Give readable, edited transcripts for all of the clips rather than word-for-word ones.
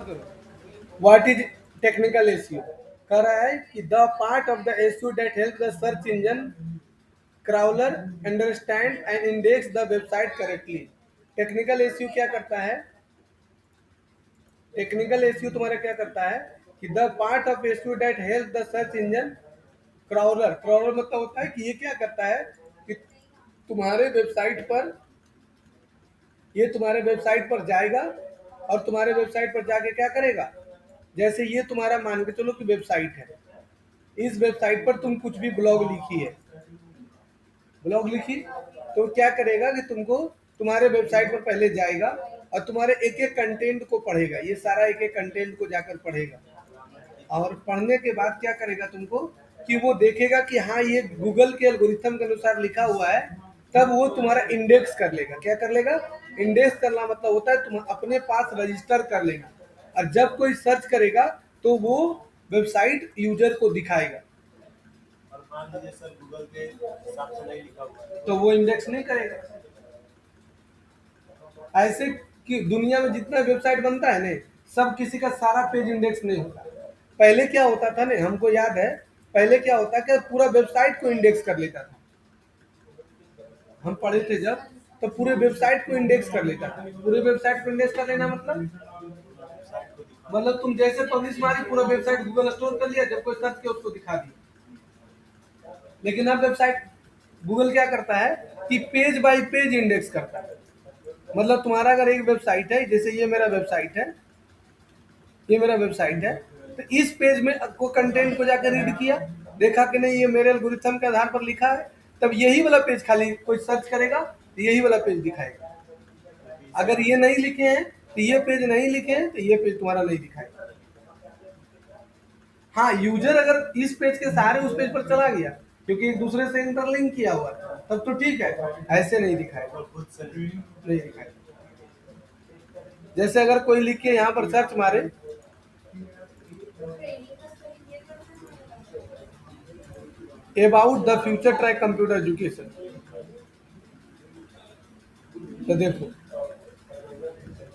करो। What is technical SEO? कह रहा है कि the part of the SEO that help the search engine crawler understand and index the website correctly. Technical SEO क्या करता है? टेक्निकल एसईओ तुम्हारा क्या करता है कि the part of SEO that help the search engine crawler. Crawler मतलब होता है कि ये क्या करता है कि तुम्हारे वेबसाइट पर ये तुम्हारे वेबसाइट पर जाएगा और तुम्हारे वेबसाइट पर जाके क्या करेगा, जैसे ये तुम्हारा मान के चलो कि वेबसाइट है, इस वेबसाइट पर तुम कुछ भी ब्लॉग लिखी है, ब्लॉग लिखी, तो क्या करेगा कि तुमको तुम्हारे वेबसाइट पर पहले जाएगा और तुम्हारे एक एक कंटेंट को पढ़ेगा, ये सारा एक एक कंटेंट को जाकर पढ़ेगा और पढ़ने के बाद क्या करेगा तुमको कि वो देखेगा कि हाँ ये गूगल के एल्गोरिथम के अनुसार लिखा हुआ है, तब वो तुम्हारा इंडेक्स कर लेगा। क्या कर लेगा? इंडेक्स करना मतलब होता है तुम अपने पास रजिस्टर कर लेगा और जब कोई सर्च करेगा तो वो वेबसाइट यूजर को दिखाएगा। और मान लीजिए सर गूगल के हिसाब से नहीं लिखा हुआ है तो वो इंडेक्स नहीं करेगा। ऐसे कि दुनिया में जितना वेबसाइट बनता है ना, सब किसी का सारा पेज इंडेक्स नहीं होता। पहले क्या होता था ना, हमको याद है पहले क्या होता कि पूरा वेबसाइट को इंडेक्स कर लेता था। हम पढ़े थे जब, तो पूरे वेबसाइट को इंडेक्स कर लेता था। पूरे वेबसाइट को इंडेक्स कर लेना मतलब तुम जैसे पब्लिश मारी पूरा वेबसाइट गूगल स्टोर कर लिया, जब कोई सर्च किया उसको दिखा दिया। लेकिन अब वेबसाइट गूगल क्या करता है कि पेज बाय पेज इंडेक्स करता है। मतलब तुम्हारा अगर एक वेबसाइट है, जैसे ये मेरा वेबसाइट है, ये मेरा वेबसाइट है, तो इस पेज में को कंटेंट को जाकर रीड किया, देखा कि नहीं ये मेरे एल्गोरिथम के आधार पर लिखा है, तब यही वाला पेज खाली कोई सर्च करेगा तो यही वाला पेज दिखाएगा। अगर ये नहीं लिखे हैं तो ये पेज नहीं लिखे हैं तो ये पेज तुम्हारा नहीं दिखाएगा। हाँ, यूजर अगर इस पेज के सहारे उस पेज पर चला गया क्योंकि एक दूसरे से इंटरलिंक किया हुआ है, तब तो ठीक है, ऐसे नहीं दिखाएगा, खुद से नहीं दिखाएगा। जैसे अगर कोई लिख के यहाँ पर सर्च मारे about the future track computer education, तो देखो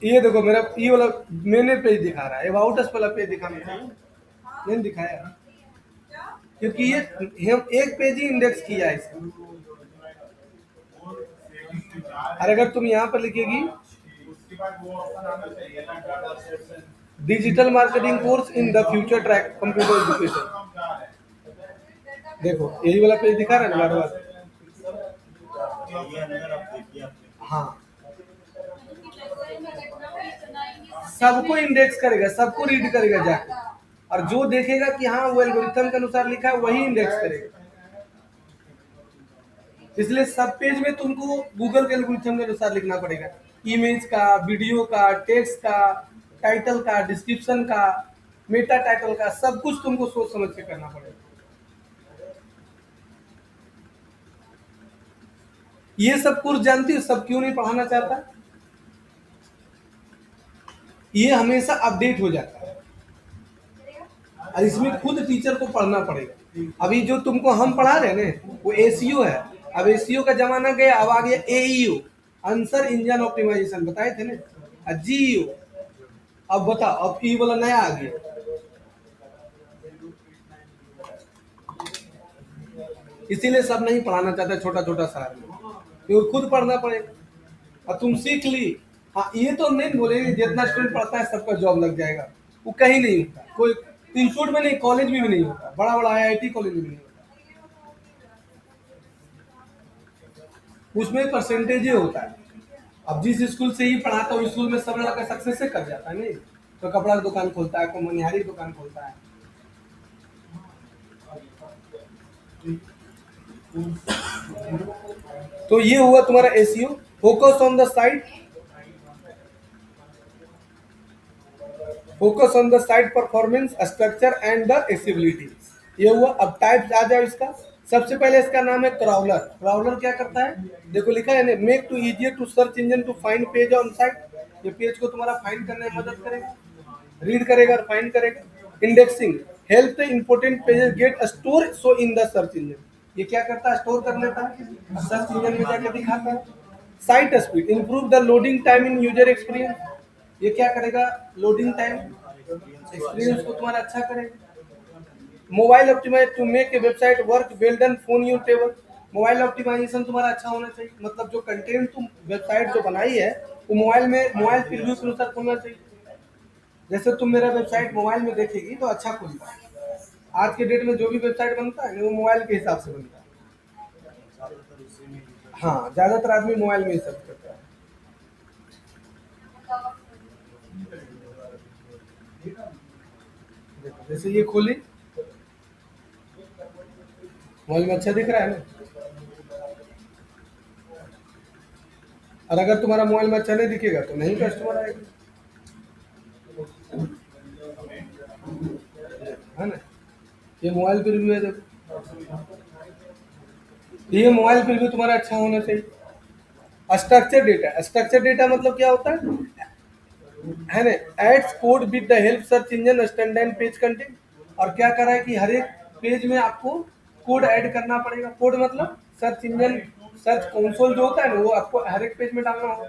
ये देखो मेरा ये वाला मैंने पेज दिखा रहा है, अबाउट अस वाला पेज दिखाना चाहिए, नहीं दिखाया क्योंकि ये हम एक पेज ही इंडेक्स किया है इसका। और अगर तुम यहाँ पर लिखेगी digital marketing course in the future track computer education, देखो यही वाला पेज दिखा रहा है ना बार बार। हाँ, सबको इंडेक्स करेगा, सबको रीड करेगा जाके, और जो देखेगा कि हाँ वो एल्गोरिथम के अनुसार लिखा है वही इंडेक्स करेगा। इसलिए सब पेज में तुमको गूगल के एल्गोरिथम के अनुसार लिखना पड़ेगा, इमेज का, वीडियो का, टेक्स्ट का, टाइटल का, डिस्क्रिप्शन का, मेटा टाइटल का, सब कुछ तुमको सोच समझ के करना पड़ेगा। ये सब कोर्स जानती हो सब क्यों नहीं पढ़ाना चाहता? ये हमेशा अपडेट हो जाता है और इसमें खुद टीचर को पढ़ना पड़ेगा। अभी जो तुमको हम पढ़ा रहे हैं ना वो एसीओ है, अब एसीओ का जमाना गया, अब आ गया एईओ, आंसर इंजन ऑप्टिमाइजेशन बताए थे ना, जीईओ। अब बताओ अब ई वाला नया आ गया। इसीलिए सब नहीं पढ़ाना चाहता छोटा छोटा सा, क्योंकि खुद पढ़ना पड़ेगा और तुम सीख ली। हाँ, ये तो नहीं बोलेंगे जितना स्टूडेंट पढ़ता है सबका जॉब लग जाएगा, वो कहीं नहीं होता। कोई इंस्टीट्यूट में नहीं, कॉलेज में भी नहीं होता, बड़ा बड़ा आईआईटी कॉलेज में भी नहीं होता, उसमें परसेंटेज ही होता है। अब जिस स्कूल से ही पढ़ाता हूँ स्कूल में सब लड़का सक्सेस से कर जाता है, नहीं तो कपड़ा की दुकान खोलता है, कोई मनिहारी की दुकान खोलता है। तो ये हुआ तुम्हारा ACO, focus on the site, focus on the site performance, structure and the accessibility. ये हुआ। अब टाइप्स आ जाओ इसका। सबसे पहले इसका नाम है क्राउलर। क्राउलर क्या करता है, देखो लिखा है ना, make to easier to search engine to find page on site. ये पेज को तुम्हारा फाइंड करने में मदद करेगा, रीड करेगा और फाइंड करेगा। Indexing, help the important pages get store so in the search engine. ये क्या करता है, स्टोर कर लेता है, सर्च इंजन में जाकर दिखाता है। Site speed, improve the loading time in user experience. ये क्या करेगा, लोडिंग टाइम एक्सपीरियंस को तुम्हारा अच्छा करेगा। Mobile optimise to make a website work well done phone your table. Mobile optimisation तुम्हारा अच्छा होना चाहिए, मतलब जो कंटेंट तुम वेबसाइट जो बनाई है वो मोबाइल प्रीव्यू के अनुसार होना चाहिए। जैसे तुम मेरा वेबसाइट मोबाइल में देखेगी तो अच्छा खुलता है। आज के डेट में जो भी वेबसाइट बनता है वो मोबाइल के हिसाब से बनता है। ज़्यादातर उसी में यूज़र हाँ, ज्यादातर आदमी मोबाइल में ही सर्च करता है। देखो, जैसे ये खोली, मोबाइल में अच्छा दिख रहा है ना। और अगर तुम्हारा मोबाइल में अच्छा नहीं दिखेगा तो नहीं कस्टमर आएगा, है ना। ये मोबाइल प्रीव्यू है, देखो ये मोबाइल प्रीव्यू तुम्हारा अच्छा होना चाहिए। स्ट्रक्चर डेटा मतलब क्या होता है ना। Adds code with the help search engine standard page content. और क्या कर रहा है कि हर एक पेज में आपको कोड ऐड करना पड़ेगा। कोड मतलब सर्च इंजन, सर्च कंसोल जो होता है ना, वो आपको हर एक पेज में डालना होगा।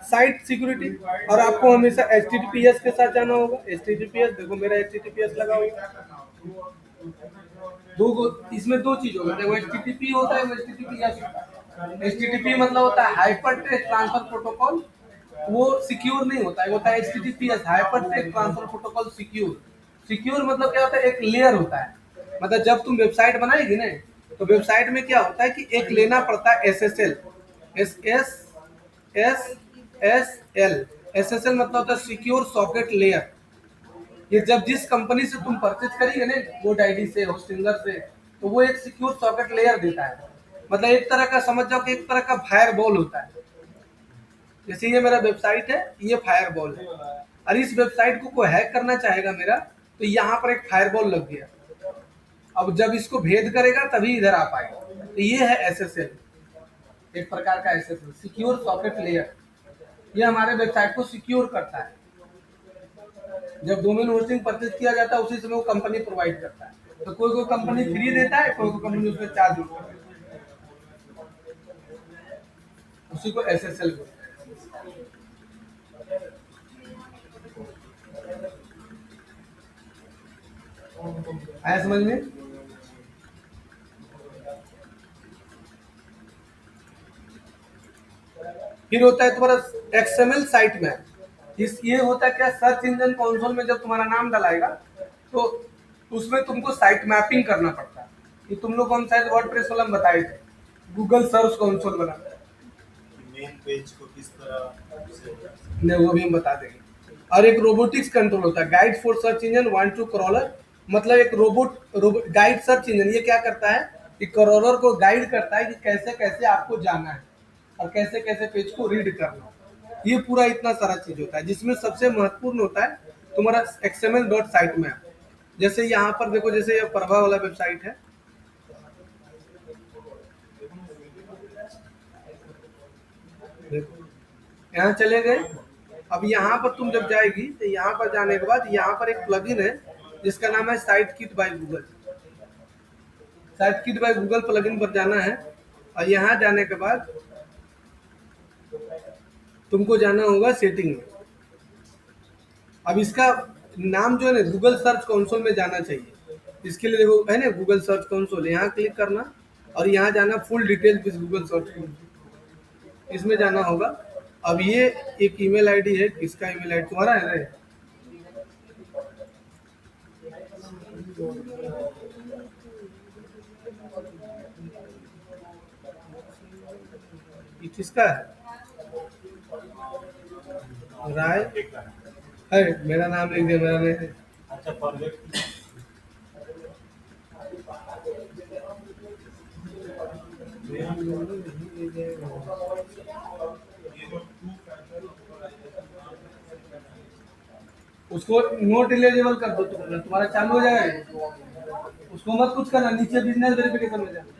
साइट सिक्योरिटी, और आपको हमेशा HTTPS के साथ जाना होगा। HTTPS, देखो मेरा HTTPS लगा हुआ। इसमें दो चीज होगा, देखो HTTP होता है, HTTPS होता है। HTTP मतलब होता है हाइपर टेक्स्ट ट्रांसफर प्रोटोकॉल, वो सिक्योर नहीं होता है, होता है HTTPS hyper text transfer protocol secure. Secure मतलब क्या होता है, एक लेयर होता है। मतलब जब तुम वेबसाइट बनाएगी ना, तो वेबसाइट में क्या होता है कि एक लेना पड़ता है SSL, SSL। SSL मतलब होता है सिक्योर सॉकेट लेयर। ये जब जिस कंपनी से तुम परचेज करेंगे ना, वोड आईडी से, होस्टिंगर से, तो वो एक सिक्योर सॉकेट लेयर देता है। मतलब एक तरह का समझ जाओ कि एक तरह का फायरवॉल होता है। जैसे ये मेरा वेबसाइट है, ये फायरवॉल है, और इस वेबसाइट को कोई हैक करना चाहेगा मेरा, तो यहाँ पर एक फायरवॉल लग गया। अब जब इसको भेद करेगा तभी इधर आ पाएगा। तो ये है SSL, एक प्रकार का SSL सिक्योर सॉकेट लेयर। ये हमारे वेबसाइट को सिक्योर करता है। जब डोमेन होस्टिंग परचेज किया जाता है उसी समय वो कंपनी प्रोवाइड करता है। तो कोई कोई कंपनी फ्री देता है, कोई कोई कंपनी उसमें चार्ज करता है, उसी को SSL बोलते हैं। आया समझ में। फिर होता है तुम्हारा XML साइट मैप। ये होता है क्या, सर्च इंजन कंसोल में जब तुम्हारा नाम डलाएगा तो उसमें तुमको साइट मैपिंग करना पड़ता है। ये तुम लोग हम शायद वर्डप्रेस वाला में बताए थे, गूगल सर्च कंसोल बना। मेन पेज को किस तरह से नहीं, वो भी हम बता देंगे। और एक रोबोटिक्स कंट्रोल होता है, guide for search engine one two crawler. मतलब एक रोबोट गाइड सर्च इंजन, ये क्या करता है कि क्रॉलर को गाइड करता है कि कैसे कैसे आपको जाना है और कैसे कैसे पेज को रीड करना है। ये पूरा इतना सारा चीज होता है, जिसमें सबसे महत्वपूर्ण होता है तुम्हारा XML डॉट साइट मैप। जैसे यहाँ पर देखो, जैसे ये प्रभा वाला वेबसाइट है, देखो यहाँ चले गए। अब यहाँ पर तुम जब जाएगी तो यहाँ पर जाने के बाद यहाँ पर एक प्लगइन है जिसका नाम है site kit by Google. Site kit by Google plugin पर जाना है, और यहाँ जाने के बाद तुमको जाना होगा सेटिंग में। अब इसका नाम जो है ना, गूगल सर्च कंसोल में जाना चाहिए। इसके लिए देखो है ना, गूगल सर्च कंसोल, यहाँ क्लिक करना और यहाँ जाना full detail with Google search console, इसमें जाना होगा। अब ये एक ईमेल आईडी है, किसका ईमेल आईडी, तुम्हारा है ना। ये किसका है, राय है, मेरा नाम लिख दिया, मेरा नहीं है। अच्छा फॉरवर्ड उसको नोट इलिजिबल कर दो, तुम्हारा चालू हो जाएगा। उसको मत कुछ करना, नीचे बिजनेस वेरिफिकेशन में जाना।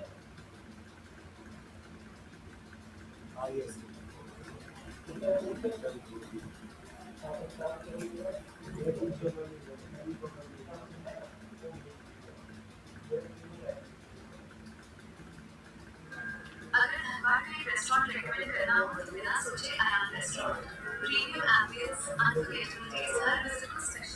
अगर धनबाद में एक रेस्टोरेंट रेकमेंड करना हो तो बिना सोचे Aaram restaurant. Premium ambience, unforgettable taste, हर विजिट को स्पेशल।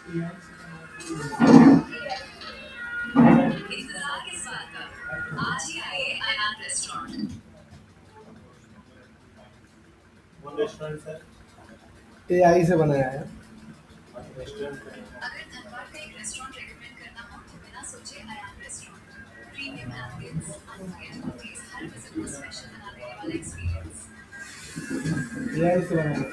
इंतजार किस बात का? आज ही आइए अयान रेस्टोरेंट। कौन रेस्टोरेंट सर? AI से बनाया है। रेस्टोरेंट का अगर धनबाद का एक रेस्टोरेंट रेकमेंड करना हो तो बिना सोचे Ayan restaurant. Premium ambience, unforgettable taste, हर विजिट को स्पेशल बना देने वाला एक्सपीरियंस। AI से बनाया है।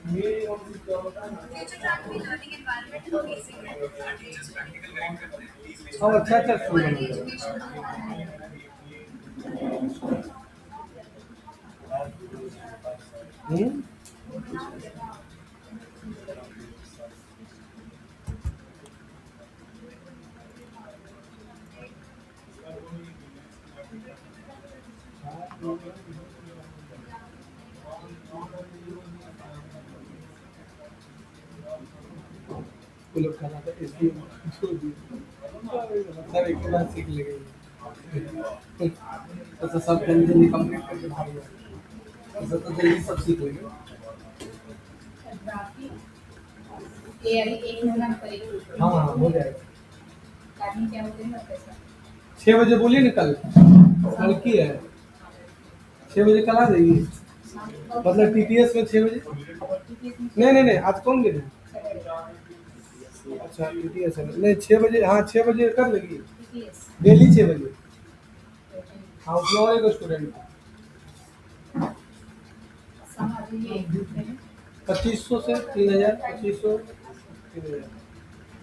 फ्यूचर ट्रैक में लर्निंग एनवायरनमेंट अमेजिंग है। अब अच्छा अच्छा स्कूल बन क्वालिटी गया। एजुकेशन अफोर्ड है। हम्म? वो लोग खाना था इसलिए छोड़ दिए। सब एक के बाद सीख लेंगे। तो सब जल्दी जल्दी कंप्लीट करके भाग गए। तो जल्दी सब सीख लेंगे। AI एक महीना में करेगी। हाँ हाँ हो जाएगा। टाइमिंग क्या होती है ना पैसा? 6 बजे बोलिए ना कल। लड़की है 6 बजे कल आ जाएगी। मतलब TTS में 6 बजे। नहीं आज कौन दे रहे हैं? अच्छा TTS है नहीं 6 बजे। हाँ 6 बजे कर लेगी TTS डेली 6 बजे। हाँ उसमें और एक स्टूडेंट समाज ये 2500 से 3000 2500 3000।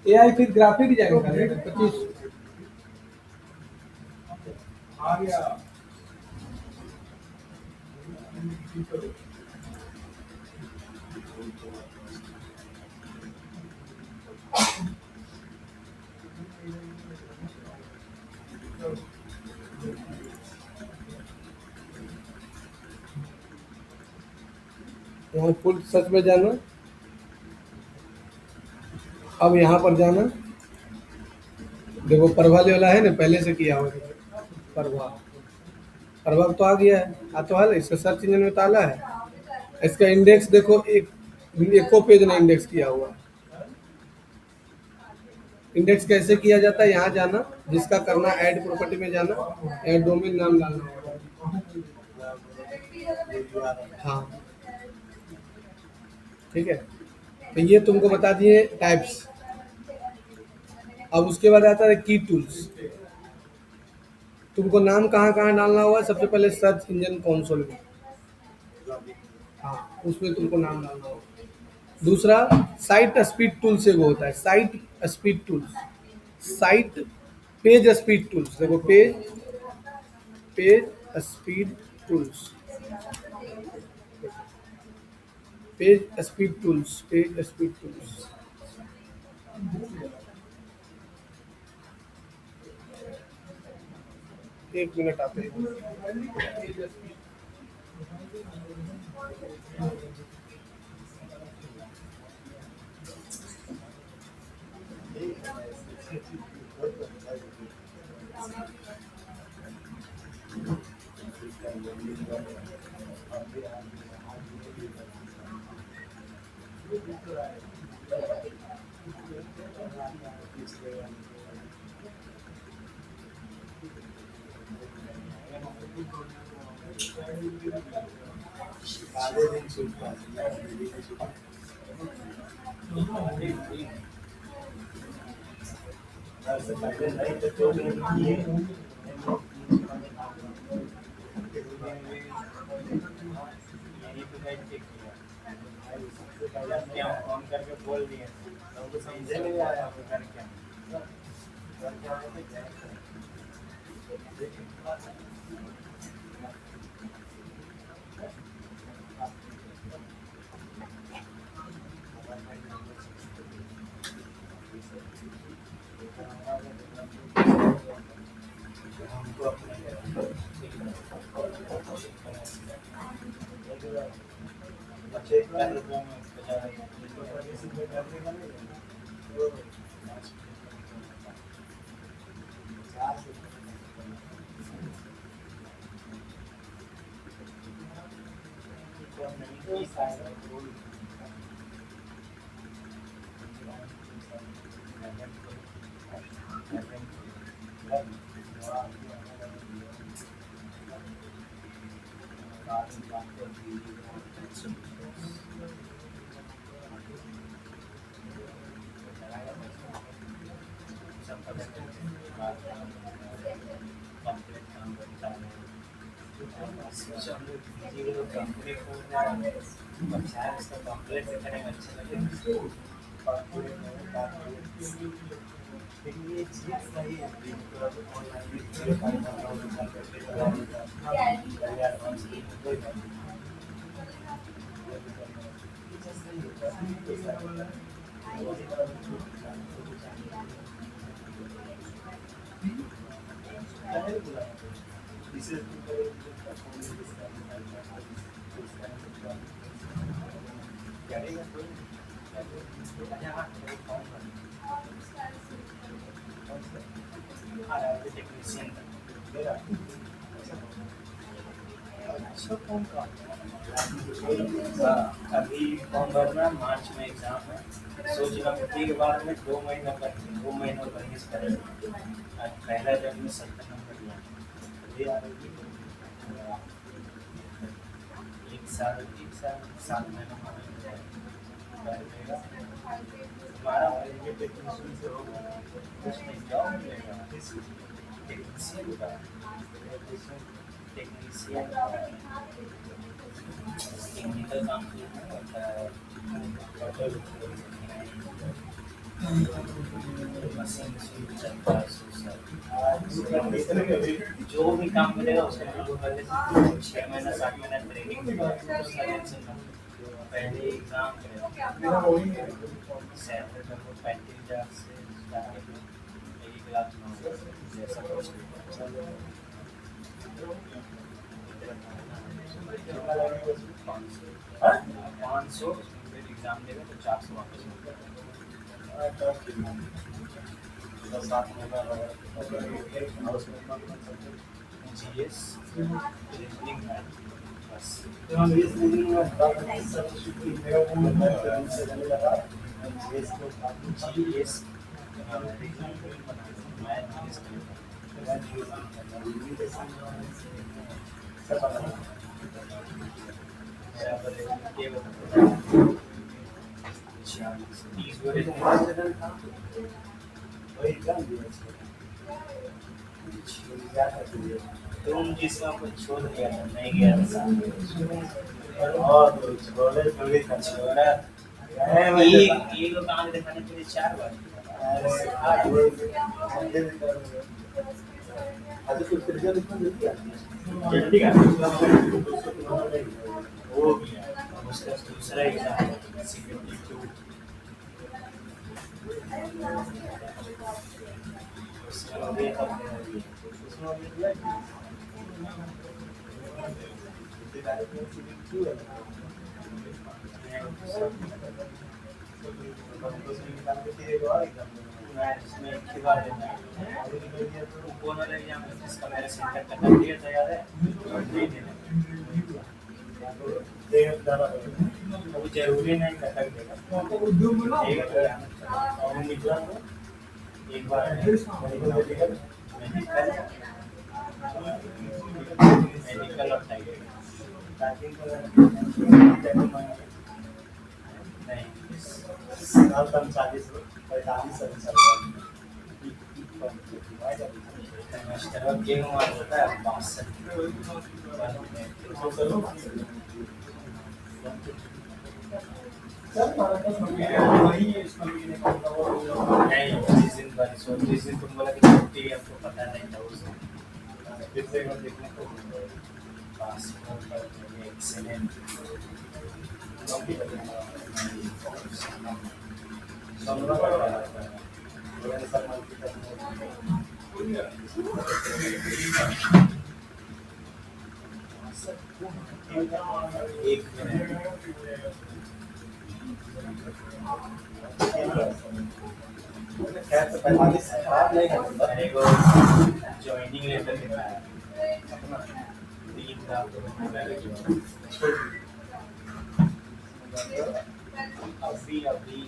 AI फिर ग्राफिक डिजाइन करेगा 2500। आ गया। यहाँ फुल सच में जाना। अब यहाँ पर जाना। देखो परवाले वाला है ना पहले से किया हुआ है। परवा परवा तो आ गया है। आ तो हाल इसका सर्च इंजन में ताला है। इसका इंडेक्स देखो एको पेज ने इंडेक्स किया हुआ है। इंडेक्स कैसे किया जाता है? यहाँ जाना जिसका करना ऐड प्रॉपर्टी में जाना ऐड डोमेन नाम डालना होगा। हाँ ठीक है। तो ये तुमको बता दिए टाइप्स। अब उसके बाद आता है की टूल्स। तुमको नाम कहाँ कहाँ डालना होगा? सबसे पहले सर्च इंजन कंसोल में। हाँ उसमें तुमको नाम डालना होगा। दूसरा साइट स्पीड टूल से वो होता है site speed tools. Site page speed tools. देखो page speed tools. Page speed tools. एक मिनट आते हैं। आधे दिन छूटता है। से पहले नहीं तो जो भी किए यही तो मैं चेक किया। सबसे पहले क्या फोन करके बोल दिए तो समझे नहीं आया कर क्या हमको अपने अभी फॉर्म भरना, मार्च में एग्जाम है। सोच रहा हूँ के बाद में 2 महीनों पर ही करेंगे। आज पहला जब में 70 नंबर लिया, ये आ रही है 7 महीना हमारा टेक्नीशियन से होगा, उसमें जॉब मिलेगा टेक्नीशियन का। टेक्नीशियन टेक्निकल काम होता है, मशीन चलता है, जो भी काम मिलेगा उसके लिए पहले 6 महीना 7 महीना ट्रेनिंग मिलेगा। पहले एग्जाम सैलरी 35,000 से स्टार्ट, 1,09,000 जैसा कुछ 500 एग्जाम देगा तो 400 वापस GS रीजनिंग है बस। GS तुम जिसका कुछ छोड़ दिया था, नहीं गया था और छोड़े छोड़ा ये लोग काम दिखाने के लिए 4 बार वो गया। उसका दूसरा एग्जाम CPT2 वो जरूरी नहीं कटक देगा, और निकला तो एक बार मेडिकल और टाइपिंग नहीं 40-45 सेमेस्टर गेम होता है 62 नहीं। जिस दिन तुम बोला कि छुट्टी आपको पता नहीं था, उस दिन देखने को एक्सीलेंट एक मिनट खैर तो 45 खराब नहीं है, मेरे को ज्वाइनिंग लेटर दिखाया अपना 3 का अभी अभी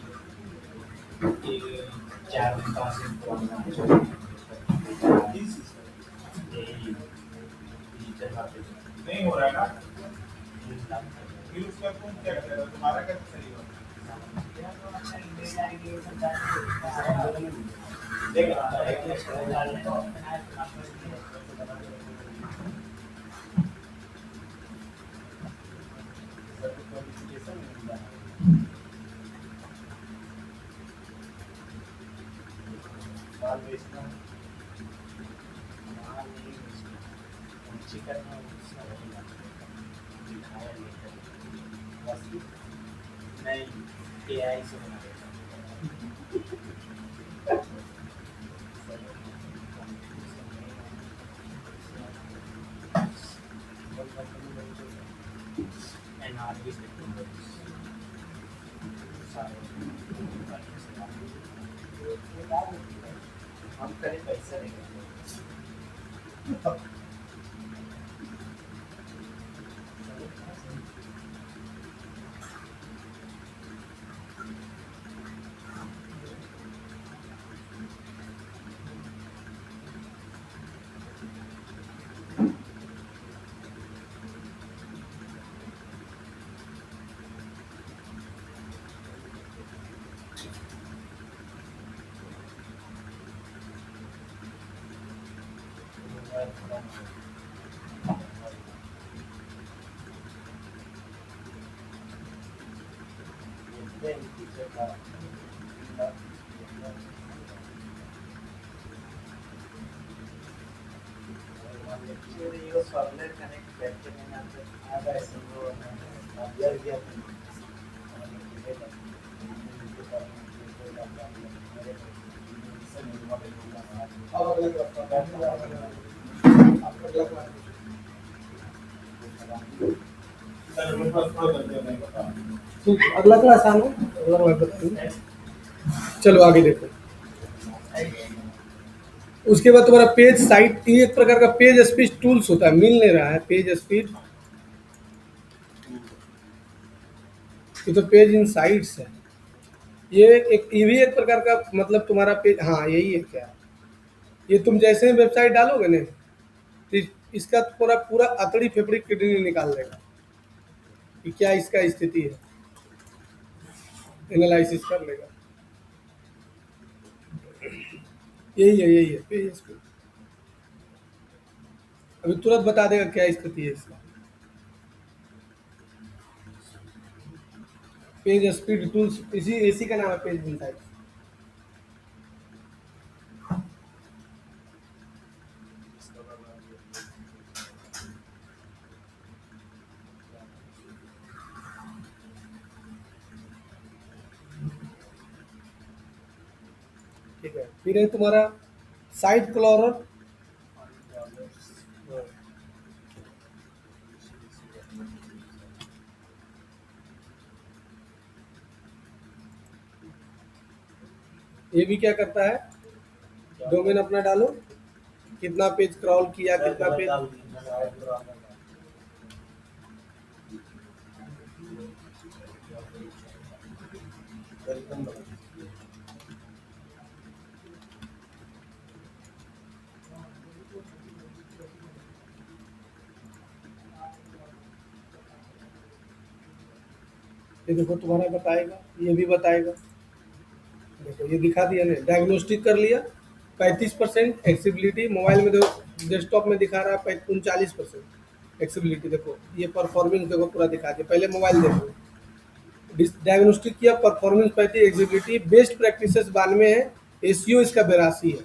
4 दिन 5 दिन पुराना नहीं हो रहा है ना, फिर उसका तुम क्या करेगा, तुम्हारा कैसे सही होगा? माल बेचना, माल नहीं बेचना, चिकन में दिखाया नहीं, बस नहीं AI से बना देता NRV टेक्नोलॉजी हम करें पैसा नहीं कनेक्ट करके मैंने आज ऐसे दिया अब अगला क्लास ठीक है, अगला क्लास आना, अगला क्लास बताएंगे। चलो आगे देखो। उसके बाद तुम्हारा पेज साइट, ये एक प्रकार का पेज स्पीड टूल्स होता है, मिल नहीं रहा है पेज स्पीड, ये तो पेज इन साइट्स है। ये भी एक प्रकार का मतलब तुम्हारा पेज, हाँ यही है क्या, ये तुम जैसे वेबसाइट डालोगे ना तो इसका पूरा पूरा अतड़ी फेफड़ी किडनी निकाल देगा कि क्या इसका स्थिति है, एनालिसिस कर लेगा। यही है पेज स्पीड, अभी तुरंत बता देगा क्या स्थिति है इसका। पेज स्पीड टूल्स इसी का नाम है, पेज इनसाइट। ठीक है, फिर है तुम्हारा साइट क्लॉरर, ये भी क्या करता है, डोमेन अपना डालो, कितना पेज क्रॉल किया, कितना पेज, ये देखो तुम्हारा बताएगा, ये भी बताएगा। देखो ये दिखा दिया ना, डायग्नोस्टिक कर लिया 35% एक्सेसिबिलिटी, मोबाइल में देखो डेस्कटॉप में दिखा रहा है 39% एक्सेसिबिलिटी। देखो ये परफॉर्मेंस देखो पूरा दिखा दिया, पहले मोबाइल देखो, डायग्नोस्टिक किया, परफॉर्मेंस 35, एक्सेसिबिलिटी, बेस्ट प्रैक्टिसेस 92 है, एसीओ इसका 82 है,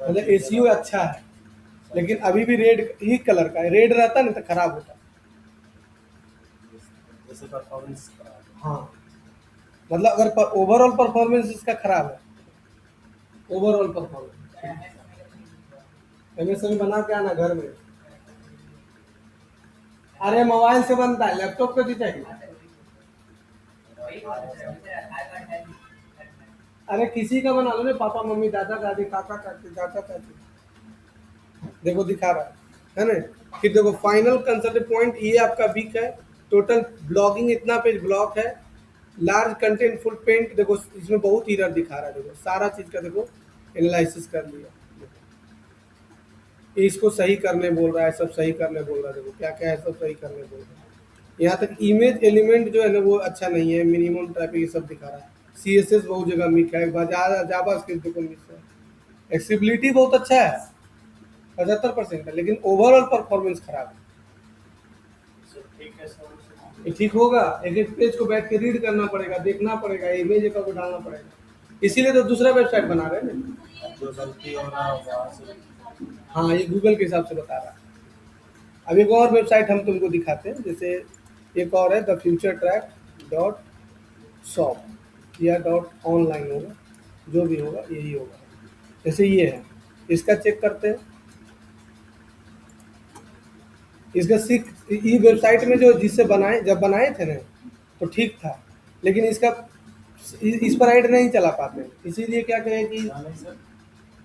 मतलब एसीओ अच्छा है, लेकिन अभी भी रेड ही कलर का है, रेड रहता ना तो खराब होता। जैसे परफॉर्मेंस हाँ मतलब अगर ओवरऑल परफॉर्मेंस इसका खराब है, ओवरऑल परफॉर्मेंस, एमएसएमई बना के आना घर में। अरे मोबाइल से बनता है, लैपटॉप पे भी चाहिए। अरे किसी का बना लो ना, पापा मम्मी दादा दादी काका काकी चाचा चाची। देखो दिखा रहा है ना कि देखो फाइनल कंसल्ट पॉइंट ये आपका वीक है। टोटल ब्लॉगिंग इतना पेज ब्लॉक है। लार्ज कंटेंट फुल पेंट देखो इसमें बहुत एरर दिखा रहा है। देखो सारा चीज का देखो एनालिसिस कर लिया। ये इसको सही करने बोल रहा है, सब सही करने बोल रहा है। देखो क्या क्या है, सब सही करने बोल रहा है। यहाँ तक इमेज एलिमेंट जो है ना वो अच्छा नहीं है, मिनिमम ट्रैफिक ये सब दिखा रहा है। CSS बहुत जगह मिक है, जावा स्क्रिप्ट देखो मिस है। एक्सेसिबिलिटी बहुत अच्छा है 75% है, लेकिन ओवरऑल परफॉर्मेंस खराब है। ठीक है सर। ये ठीक होगा, एक एक पेज को बैठ के रीड करना पड़ेगा, देखना पड़ेगा, इमेज को डालना पड़ेगा। इसीलिए तो दूसरा वेबसाइट बना रहे हैं ना। जो गलती हो रहा है वहाँ से हाँ ये गूगल के हिसाब से बता रहा है। अब एक और वेबसाइट हम तुमको दिखाते हैं, जैसे एक और है the future track dot shop या डॉट ऑनलाइन होगा, जो भी होगा यही होगा। जैसे ये है, इसका चेक करते हैं। इसका ये वेबसाइट में जो जिससे बनाए जब बनाए थे ना तो ठीक था, लेकिन इसका इस पर ऐड नहीं चला पाते हैं। इसीलिए क्या कहें कि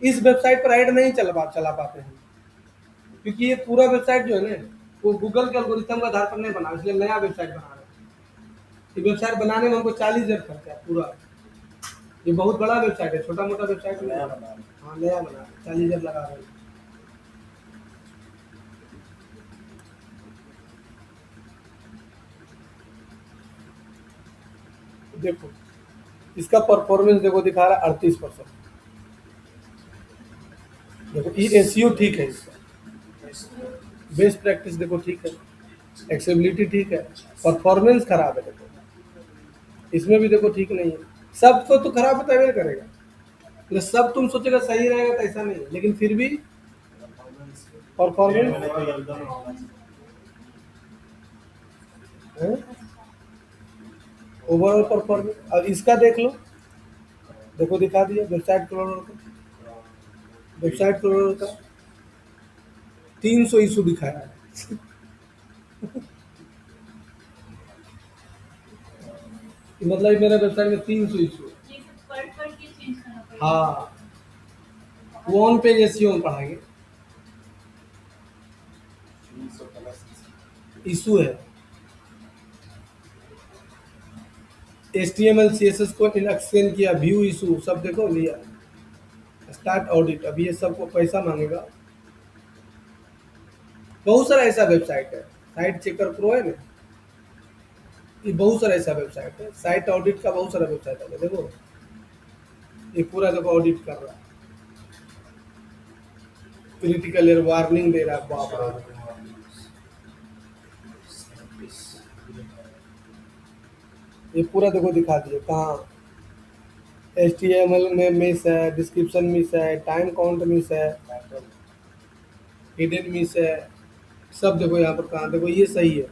इस वेबसाइट पर ऐड नहीं चला पाते हैं, क्योंकि ये पूरा वेबसाइट जो है ना वो गूगल के एल्गोरिथम के आधार पर नहीं बना, इसलिए नया वेबसाइट बना रहे हैं। ये वेबसाइट बनाने में हमको 40,000 खर्चा है पूरा। ये बहुत बड़ा वेबसाइट है, छोटा मोटा वेबसाइट नहीं नया है। बना। हाँ नया बना, 40,000 लगा रहे हैं। देखो इसका परफॉर्मेंस देखो दिखा रहा है 38%। देखो ये SEO ठीक है, इसका बेस्ट प्रैक्टिस देखो ठीक है, एक्सेसिबिलिटी ठीक है, परफॉर्मेंस खराब है। देखो इसमें भी देखो ठीक नहीं है। सबको तो खराब तय करेगा, मतलब सब तुम सोचेगा सही रहेगा तो ऐसा नहीं है, लेकिन फिर भी परफॉर्मेंस मैंने तो एकदम होगा। Overall performance. अब इसका देख लो, देखो दिखा दिया वेबसाइट क्लोनर का। वेबसाइट क्लोनर का 300 इशू दिखाया है। मतलब मेरा वेबसाइट में 300 इशू है। ये सब पढ़ के चेंज करना पड़ेगा। हाँ वो ऑन पेज SEO में पढ़ाएंगे। 300 प्लस इशू है HTML CSS को एक्सटेंड किया, व्यू इशू सब देखो लिया। स्टार्ट ऑडिट, अब ये सबको पैसा मांगेगा। बहुत सारा ऐसा वेबसाइट है, साइट चेकर प्रो है ना, ये बहुत सारा ऐसा वेबसाइट है। साइट ऑडिट का बहुत सारा वेबसाइट है। देखो ये पूरा देखो ऑडिट कर रहा है, क्रिटिकल एरर वार्निंग दे रहा है। बाप रे, ये पूरा देखो दिखा दिए कहाँ HTML में मिस है, डिस्क्रिप्शन मिस है, टाइम काउंट मिस है, हिडन मिस है, सब देखो यहाँ पर कहाँ। देखो ये सही है,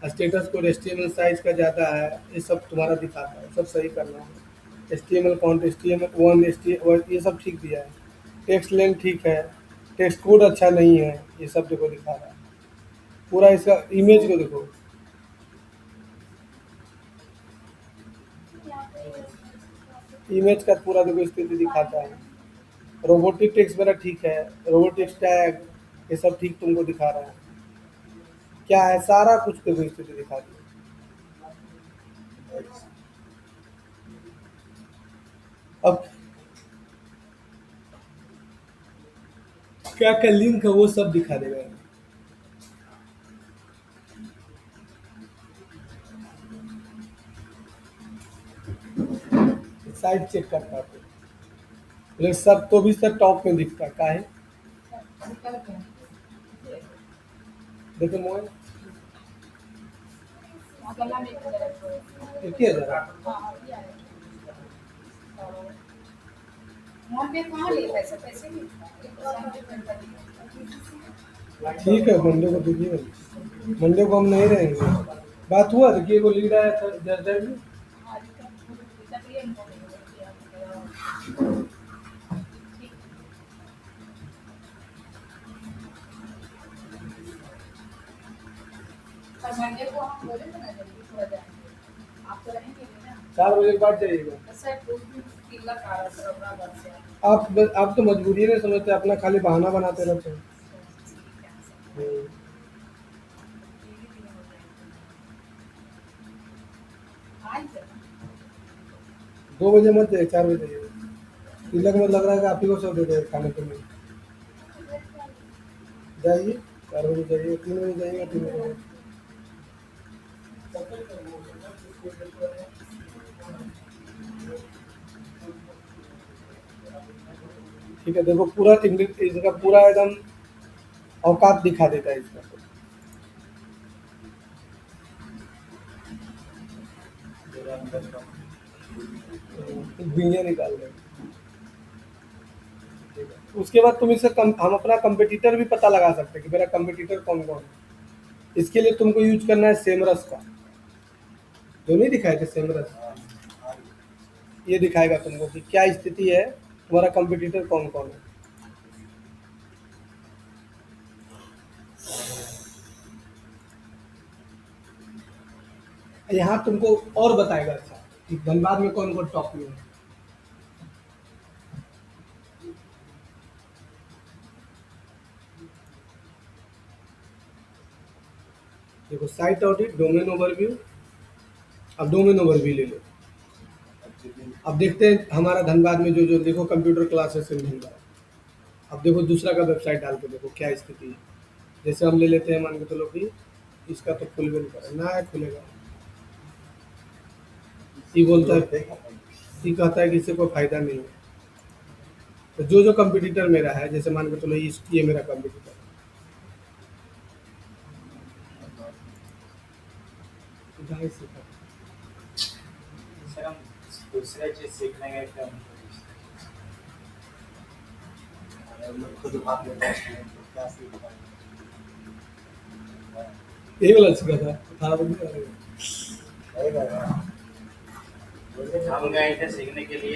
स्टेटस कोड HTML साइज का ज़्यादा है, ये सब तुम्हारा दिखाता है, सब सही करना है। HTML काउंट HTML1 HTML ये सब ठीक दिया है। टेक्स्ट लेंथ ठीक है, टेक्स्ट कोड अच्छा नहीं है, ये सब देखो दिखा रहा है। पूरा इसका इमेज को देखो, इमेज का पूरा देखो स्थिति दिखाता है। रोबोटिक टेक्स्ट मेरा ठीक है, रोबोटिक टैग ये सब ठीक तुमको दिखा रहा है। क्या है सारा कुछ देखो स्थिति दिखा दी। अब क्या क्या लिंक है वो सब दिखा देगा। साइट चेक करता है लेकिन सब तो भी सर टॉप में दिखता है। का है देखो मोबाइल गला में दर्द। 21,000 वहाँ पे कहाँ ले पैसे पैसे नहीं। ठीक है, मंडे को देखिए, मंडे को हम नहीं रहेंगे। बात हुआ था कि वो लीड आया था जर्जर में। मंडे को हम बोले थे ना जल्दी थोड़ा जाएंगे, आप तो रहेंगे। 4 बजे के बाद जाइएगा। कसं आहे पूर्ण किल्ला काढायचा औरंगाबादचे. आप तो मजबूरी नहीं समझते, अपना खाली बहाना बनाते रहते हैं। हम्म। आयचं. 2 बजे मत जाइए, 4 बजे जाइए। तिलक में लग रहा है कि आप ही को सब दे दें खाने पीने। जाइए 4 बजे जाइए, 3 बजे जाइएगा, 3 बजे। ठीक है, देखो पूरा इनका पूरा एकदम औकात दिखा देता है इसका। पूरा अंदर का दुनिया निकाल रहे हैं। उसके बाद तुम इससे हम अपना कंपटीटर भी पता लगा सकते हैं कि मेरा कंपटीटर कौन कौन है। इसके लिए तुमको यूज करना है सेमरस का, जो नहीं दिखाए थे सेमरस, ये दिखाएगा तुमको कि क्या स्थिति है, तुम्हारा कंपटीटर कौन कौन है। यहाँ तुमको और बताएगा अच्छा कि धनबाद में कौन कौन टॉप में है। देखो साइट ऑडिट, डोमेन ओवरव्यू। अब डोमेन ओवरव्यू ले लो। अब देखते हैं हमारा धनबाद में जो जो देखो कंप्यूटर क्लासेस इन धनबाद। अब देखो दूसरा का वेबसाइट डाल के देखो क्या स्थिति है। जैसे हम ले लेते हैं, मान के चलो कि इसका तो खुल भी नहीं करा ना है, खुलेगा। ये बोलता है, ये कहता है कि इससे कोई फायदा नहीं है। तो जो जो कंपटीटर मेरा है, जैसे मान के चलो ये मेरा कंपटीटर है। जहाँ सीखा सर, हम दूसरा चीज सीखने गए थे, हम खुद भाग लेते हैं तो क्या सीख पाएंगे। यही वाला सीखा था 18 बजे। हम गए थे सीखने के लिए।